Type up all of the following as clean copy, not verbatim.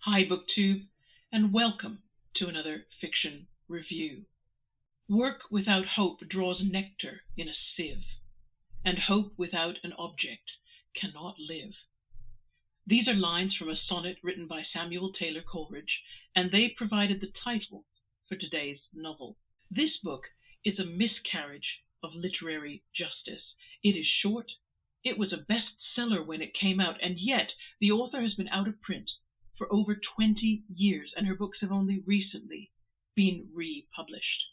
Hi BookTube, and welcome to another fiction review. Work without hope draws nectar in a sieve, and hope without an object cannot live. These are lines from a sonnet written by Samuel Taylor Coleridge, and they provided the title for today's novel. This book is a miscarriage of literary justice. It is short, it was a bestseller when it came out, and yet the author has been out of print for over 20 years, and her books have only recently been republished.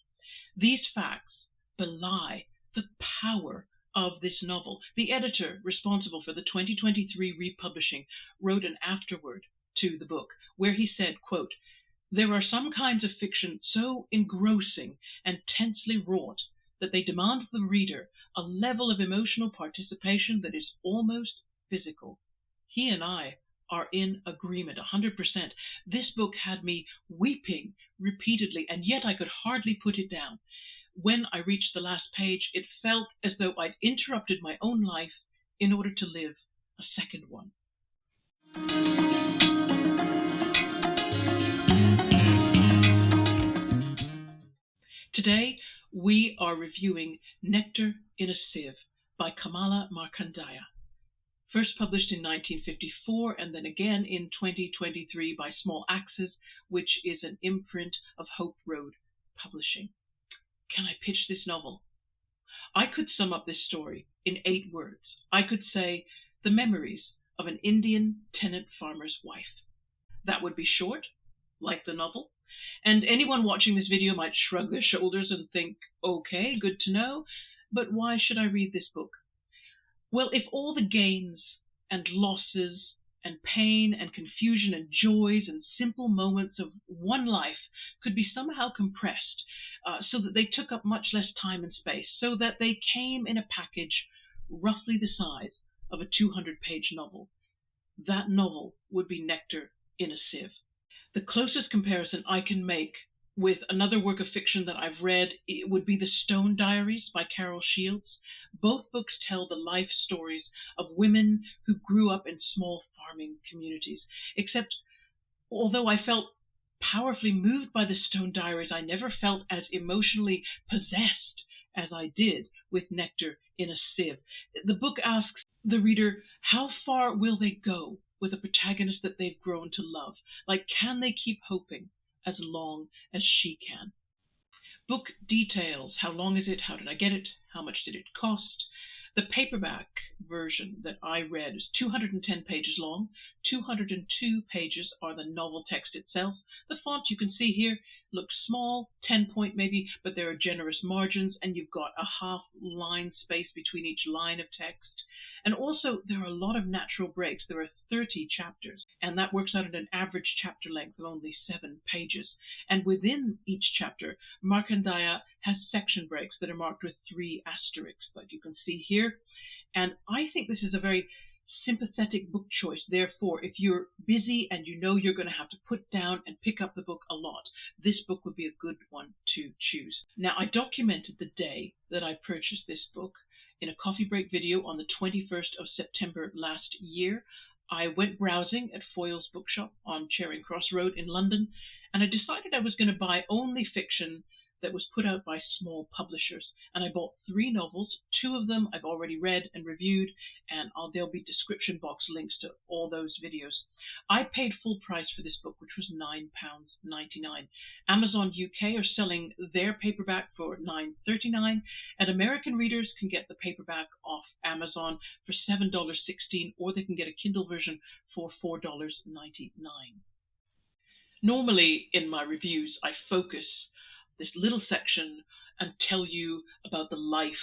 These facts belie the power of this novel. The editor responsible for the 2023 republishing wrote an afterword to the book where he said, quote, "There are some kinds of fiction so engrossing and tensely wrought that they demand of the reader a level of emotional participation that is almost physical." He and I are in agreement 100%. This book had me weeping repeatedly, and yet I could hardly put it down. When I reached the last page, it felt as though I'd interrupted my own life in order to live a second one. Today, we are reviewing Nectar in a Sieve by Kamala Markandaya. First published in 1954 and then again in 2023 by Small Axes, which is an imprint of Hope Road Publishing. Can I pitch this novel? I could sum up this story in 8 words. I could say, the memories of an Indian tenant farmer's wife. That would be short, like the novel, and anyone watching this video might shrug their shoulders and think, okay, good to know, but why should I read this book? Well, if all the gains and losses and pain and confusion and joys and simple moments of one life could be somehow compressed so that they took up much less time and space, so that they came in a package roughly the size of a 200-page novel, that novel would be Nectar in a Sieve. The closest comparison I can make with another work of fiction that I've read, it would be The Stone Diaries by Carol Shields. Both books tell the life stories of women who grew up in small farming communities. Except, although I felt powerfully moved by The Stone Diaries, I never felt as emotionally possessed as I did with Nectar in a Sieve. The book asks the reader, how far will they go with a protagonist that they've grown to love? Like, can they keep hoping as long as she can? Book details. How long is it? How did I get it? How much did it cost? The paperback version that I read is 210 pages long. 202 pages are the novel text itself. The font you can see here looks small, 10-point maybe, but there are generous margins, and you've got a half line space between each line of text. And also, there are a lot of natural breaks. There are 30 chapters, and that works out at an average chapter length of only 7 pages. And within each chapter, Markandaya has section breaks that are marked with 3 asterisks that you can see here. And I think this is a very sympathetic book choice. Therefore, if you're busy and you know you're going to have to put down and pick up the book a lot, this book would be a good one to choose. Now, I documented the day that I purchased this book in a coffee break video on the 21st of September last year. I went browsing at Foyle's bookshop on Charing Cross Road in London, and I decided I was going to buy only fiction that was put out by small publishers. And I bought 3 novels. 2 of them I've already read and reviewed, and there'll be description box links to all those videos. I paid full price for this book, which was £9.99. Amazon UK are selling their paperback for $9.39, and American readers can get the paperback off Amazon for $7.16, or they can get a Kindle version for $4.99. Normally in my reviews, I focus this little section and tell you about the life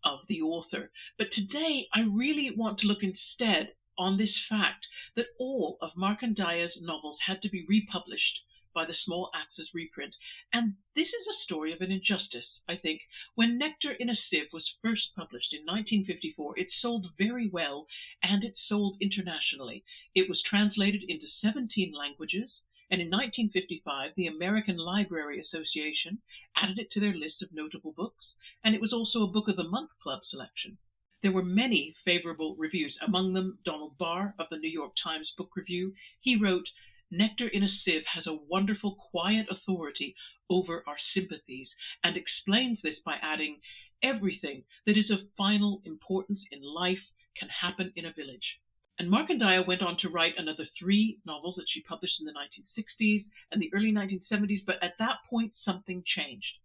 of the author. But today, I really want to look instead on this fact that all of Markandaya's novels had to be republished by the Small Axes reprint. And this is a story of an injustice, I think. When Nectar in a Sieve was first published in 1954, it sold very well, and it sold internationally. It was translated into 17 languages, and in 1955, the American Library Association added it to their list of notable books, and it was also a Book of the Month Club selection. There were many favorable reviews, among them Donald Barr of the New York Times Book Review. He wrote, Nectar in a Sieve has a wonderful quiet authority over our sympathies and explains this by adding, everything that is of final importance in life can happen in a village. And Markandaya went on to write another 3 novels that she published in the 1960s and the early 1970s, but at that point something changed.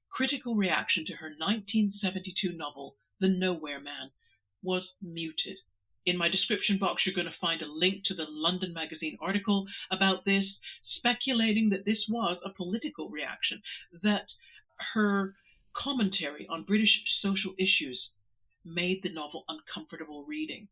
Critical reaction to her 1972 novel, The Nowhere Man, was muted. In my description box, you're going to find a link to the London Magazine article about this, speculating that this was a political reaction, that her commentary on British social issues made the novel uncomfortable reading.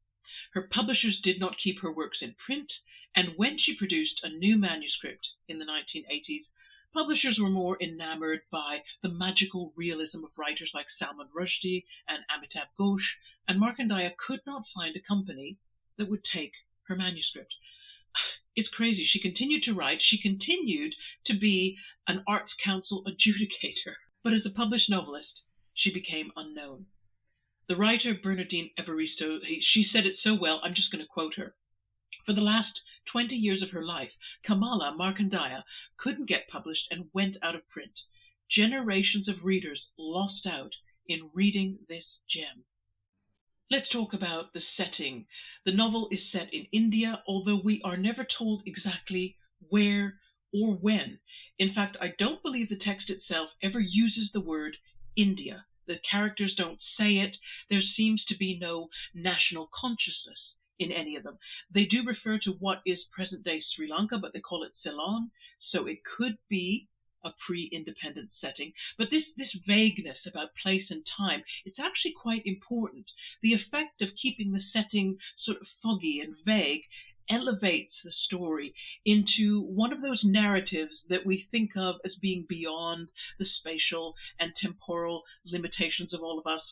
Her publishers did not keep her works in print, and when she produced a new manuscript in the 1980s, publishers were more enamored by the magical realism of writers like Salman Rushdie and Amitav Ghosh, and Markandaya could not find a company that would take her manuscript. It's crazy. She continued to write. She continued to be an Arts Council adjudicator. But as a published novelist, she became unknown. The writer Bernardine Evaristo, she said it so well, I'm just going to quote her. For the last 20 years of her life, Kamala Markandaya couldn't get published and went out of print. Generations of readers lost out in reading this gem. Let's talk about the setting. The novel is set in India, although we are never told exactly where or when. In fact, I don't believe the text itself ever uses the word India. The characters don't say it. There seems to be no national consciousness in any of them. They do refer to what is present-day Sri Lanka, but they call it Ceylon, so it could be a pre-independence setting. But this vagueness about place and time, it's actually quite important. The effect of keeping the setting sort of foggy and vague elevates the story into one of those narratives that we think of as being beyond the spatial and temporal limitations of all of us,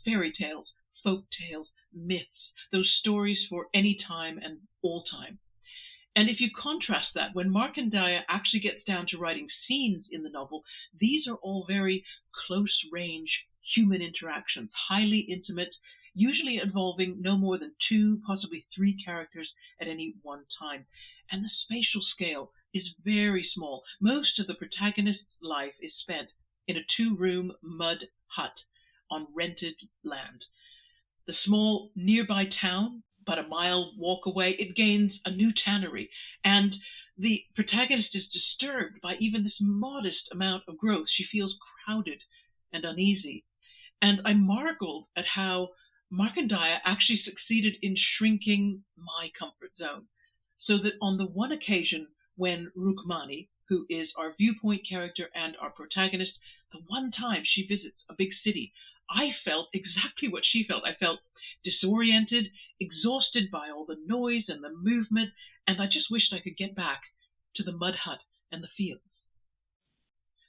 fairy tales, folk tales, myths, those stories for any time and all time. And if you contrast that, when Markandaya actually gets down to writing scenes in the novel, these are all very close-range human interactions, highly intimate, usually involving no more than 2, possibly 3 characters at any one time. And the spatial scale is very small. Most of the protagonist's life is spent in a 2-room mud hut on rented land. The small nearby town, about a mile walk away, it gains a new tannery, and the protagonist is disturbed by even this modest amount of growth. She feels crowded and uneasy. And I marveled at how Markandaya actually succeeded in shrinking my comfort zone, so that on the one occasion when Rukmani, who is our viewpoint character and our protagonist, the one time she visits a big city, I felt exactly what she felt. I felt disoriented, exhausted by all the noise and the movement, and I just wished I could get back to the mud hut and the fields.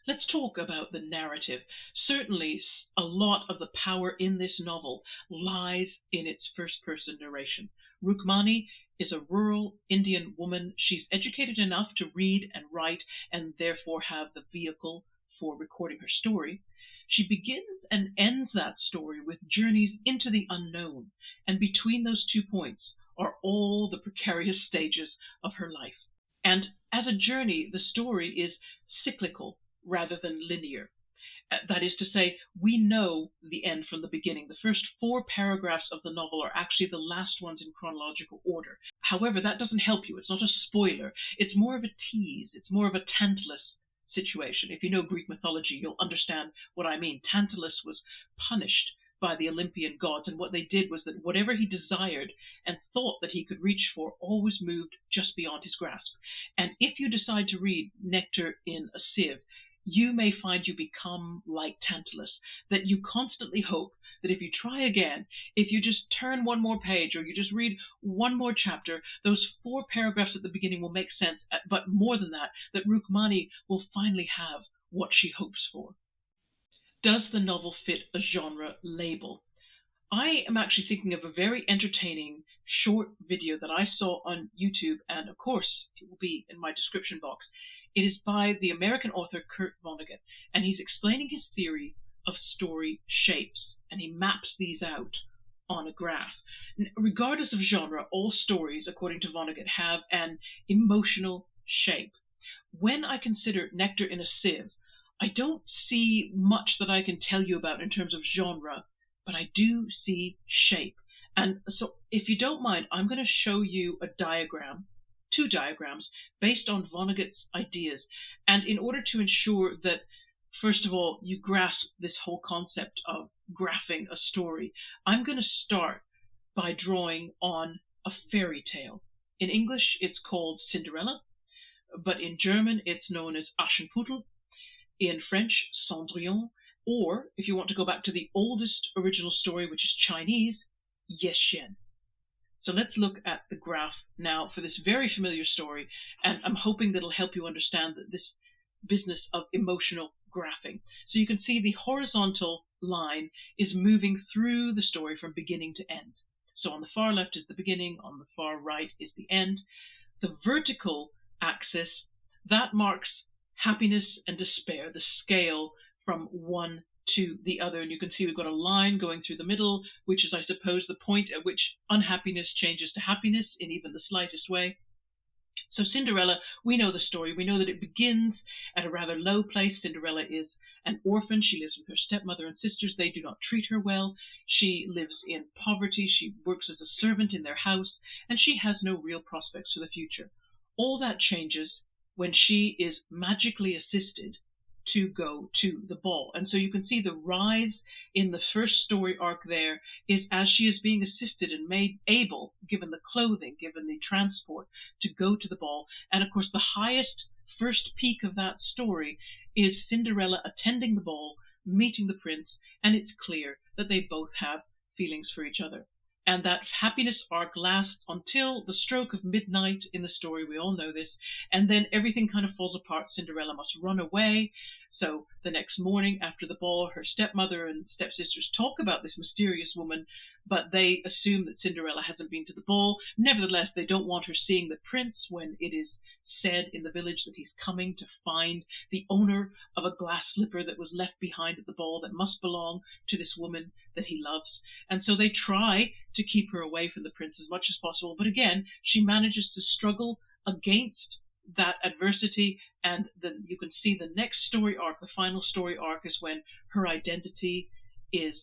Let's talk about the narrative. Certainly, a lot of the power in this novel lies in its first-person narration. Rukmani is a rural Indian woman. She's educated enough to read and write and therefore have the vehicle for recording her story. She begins and ends that story with journeys into the unknown, and between those 2 points are all the precarious stages of her life. And as a journey, the story is cyclical rather than linear. That is to say, we know the end from the beginning. The first 4 paragraphs of the novel are actually the last ones in chronological order. However, that doesn't help you. It's not a spoiler. It's more of a tease. It's more of a Tantalus situation. If you know Greek mythology, you'll understand what I mean. Tantalus was punished by the Olympian gods, and what they did was that whatever he desired and thought that he could reach for always moved just beyond his grasp. And if you decide to read Nectar in a Sieve, you may find you become like Tantalus, that you constantly hope that if you try again, if you just turn one more page or you just read one more chapter, those 4 paragraphs at the beginning will make sense, but more than that, that Rukmani will finally have what she hopes for. Does the novel fit a genre label? I am actually thinking of a very entertaining short video that I saw on YouTube, and of course it will be in my description box. It is by the American author Kurt Vonnegut, and he's explaining his theory of story shapes, and he maps these out on a graph. Regardless of genre, all stories, according to Vonnegut, have an emotional shape. When I consider Nectar in a Sieve, I don't see much that I can tell you about in terms of genre, but I do see shape. And so if you don't mind, I'm going to show you a diagram, two diagrams, based on Vonnegut's ideas. And in order to ensure that, first of all, you grasp this whole concept of graphing a story, I'm going to start by drawing on a fairy tale. In English, it's called Cinderella, but in German, it's known as Aschenputtel. In French, Cendrillon, or if you want to go back to the oldest original story, which is Chinese, Yexian. So let's look at the graph now for this very familiar story, and I'm hoping that it'll help you understand that this business of emotional graphing. So you can see the horizontal line is moving through the story from beginning to end. So on the far left is the beginning, on the far right is the end. The vertical axis, that marks happiness and despair, the scale from one to the other. And you can see we've got a line going through the middle, which is, I suppose, the point at which unhappiness changes to happiness in even the slightest way. So Cinderella, we know the story. We know that it begins at a rather low place. Cinderella is an orphan. She lives with her stepmother and sisters. They do not treat her well. She lives in poverty. She works as a servant in their house, and she has no real prospects for the future. All that changes when she is magically assisted to go to the ball. And so you can see the rise in the first story arc there is as she is being assisted and made able, given the clothing, given the transport, to go to the ball. And of course, the highest first peak of that story is Cinderella attending the ball, meeting the prince, and it's clear that they both have feelings for each other. And that happiness arc lasts until the stroke of midnight in the story. We all know this. And then everything kind of falls apart. Cinderella must run away. So the next morning after the ball, her stepmother and stepsisters talk about this mysterious woman, but they assume that Cinderella hasn't been to the ball. Nevertheless, they don't want her seeing the prince when it is said in the village that he's coming to find the owner of a glass slipper that was left behind at the ball that must belong to this woman that he loves. And so they try to keep her away from the prince as much as possible. But again, she manages to struggle against that adversity. And then you can see the next story arc, the final story arc, is when her identity is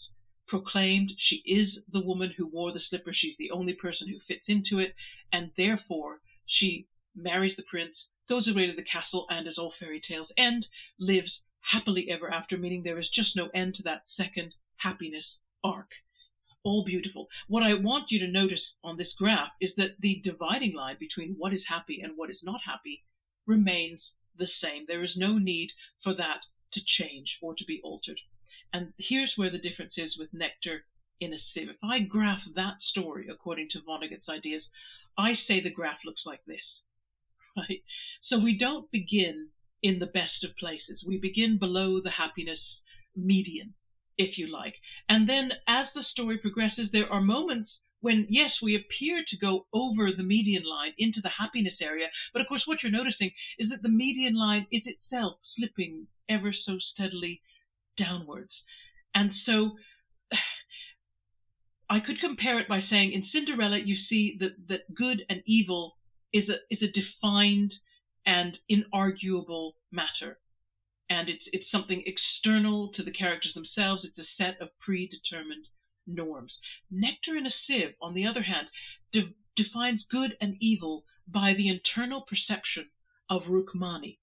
proclaimed. She is the woman who wore the slipper. She's the only person who fits into it. And therefore, she marries the prince, goes away to the castle, and as all fairy tales end, lives happily ever after, meaning there is just no end to that second happiness arc. All beautiful. What I want you to notice on this graph is that the dividing line between what is happy and what is not happy remains the same. There is no need for that to change or to be altered. And here's where the difference is with Nectar in a Sieve. If I graph that story according to Vonnegut's ideas, I say the graph looks like this. Right? So we don't begin in the best of places. We begin below the happiness median, if you like. And then as the story progresses, there are moments when, yes, we appear to go over the median line into the happiness area. But of course, what you're noticing is that the median line is itself slipping ever so steadily downwards. And so I could compare it by saying in Cinderella, you see that good and evil is a defined and inarguable matter. And it's something external to the characters themselves. It's a set of predetermined norms. Nectar in a Sieve, on the other hand, defines good and evil by the internal perception of Rukmani.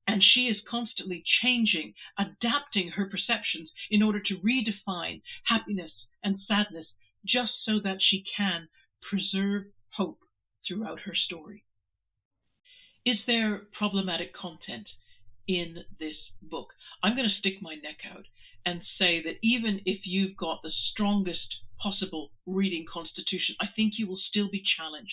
And she is constantly changing, adapting her perceptions in order to redefine happiness and sadness, just so that she can preserve hope throughout her story. Is there problematic content in this book? I'm going to stick my neck out and say that even if you've got the strongest possible reading constitution, I think you will still be challenged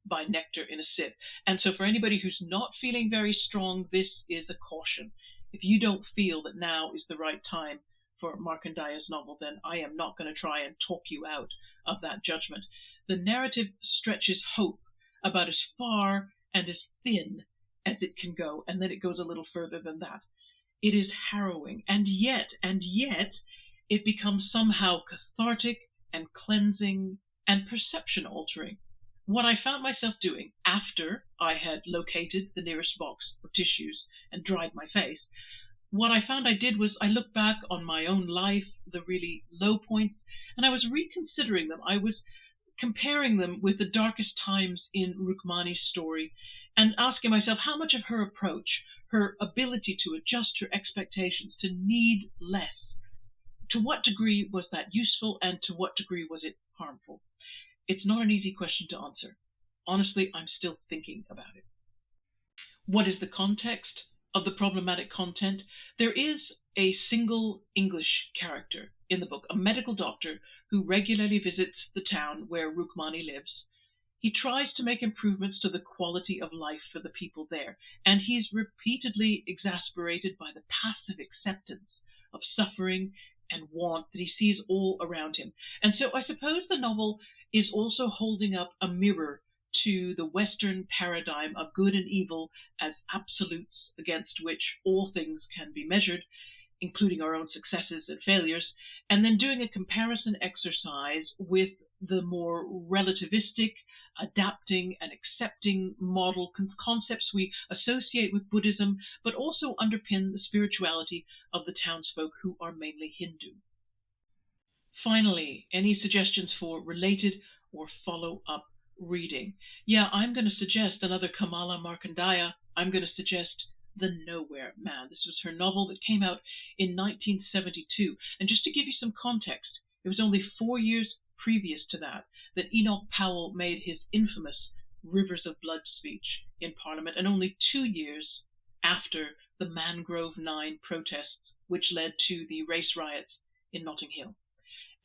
by Nectar in a Sieve. And so for anybody who's not feeling very strong, this is a caution. If you don't feel that now is the right time for Markandaya's novel, then I am not going to try and talk you out of that judgment. The narrative stretches hope about as far and as thin as it can go, and then it goes a little further than that. It is harrowing, and yet, it becomes somehow cathartic and cleansing and perception altering. what I found myself doing after I had located the nearest box of tissues and dried my face, what I found I did was I looked back on my own life, the really low points, and I was reconsidering them. I was comparing them with the darkest times in Rukmani's story and asking myself how much of her approach, her ability to adjust her expectations, to need less, to what degree was that useful and to what degree was it harmful? It's not an easy question to answer. Honestly, I'm still thinking about it. What is the context of the problematic content? There is a single English character in the book, a medical doctor who regularly visits the town where Rukmani lives. He tries to make improvements to the quality of life for the people there, and he's repeatedly exasperated by the passive acceptance of suffering and want that he sees all around him. And so I suppose the novel is also holding up a mirror to the Western paradigm of good and evil as absolutes against which all things can be measured, including our own successes and failures, and then doing a comparison exercise with the more relativistic, adapting and accepting model concepts we associate with Buddhism, but also underpin the spirituality of the townsfolk who are mainly Hindu. Finally, any suggestions for related or follow-up reading? Yeah, I'm going to suggest another Kamala Markandaya. I'm going to suggest The Nowhere Man. This was her novel that came out in 1972. And just to give you some context, it was only 4 years previous to that Enoch Powell made his infamous Rivers of Blood speech in Parliament, and only 2 years after the Mangrove 9 protests, which led to the race riots in Notting Hill.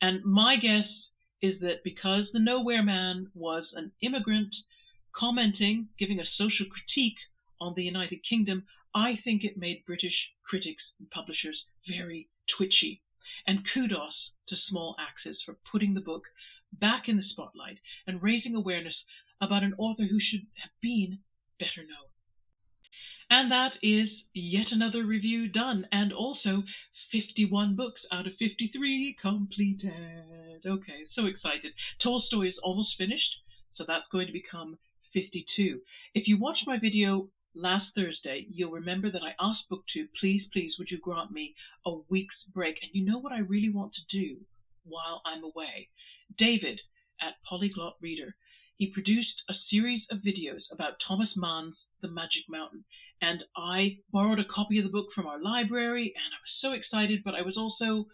And my guess is that because The Nowhere Man was an immigrant commenting, giving a social critique on the United Kingdom, I think it made British critics and publishers very twitchy. And kudos to Small Axes for putting the book back in the spotlight and raising awareness about an author who should have been better known. And that is yet another review done, and also 51 books out of 53 completed. Okay, so excited. Tolstoy is almost finished, so that's going to become 52. If you watched my video last Thursday, you'll remember that I asked BookTube, please, would you grant me a week's break? And you know what I really want to do while I'm away? David at Polyglot Reader, he produced a series of videos about Thomas Mann's The Magic Mountain, and I borrowed a copy of the book from our library, and I was so excited, but I was also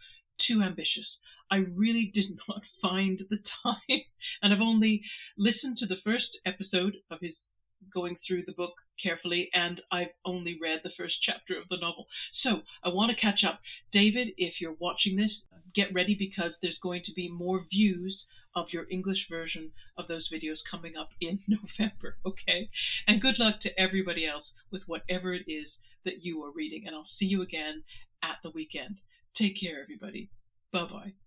too ambitious. I really did not find the time, and I've only listened to the first episode of his going through the book carefully, and I've only read the first chapter of the novel. So I want to catch up. David, if you're watching this, get ready, because there's going to be more views of your English version of those videos coming up in November, okay? And good luck to everybody else with whatever it is that you are reading, and I'll see you again at the weekend. Take care, everybody. Bye-bye.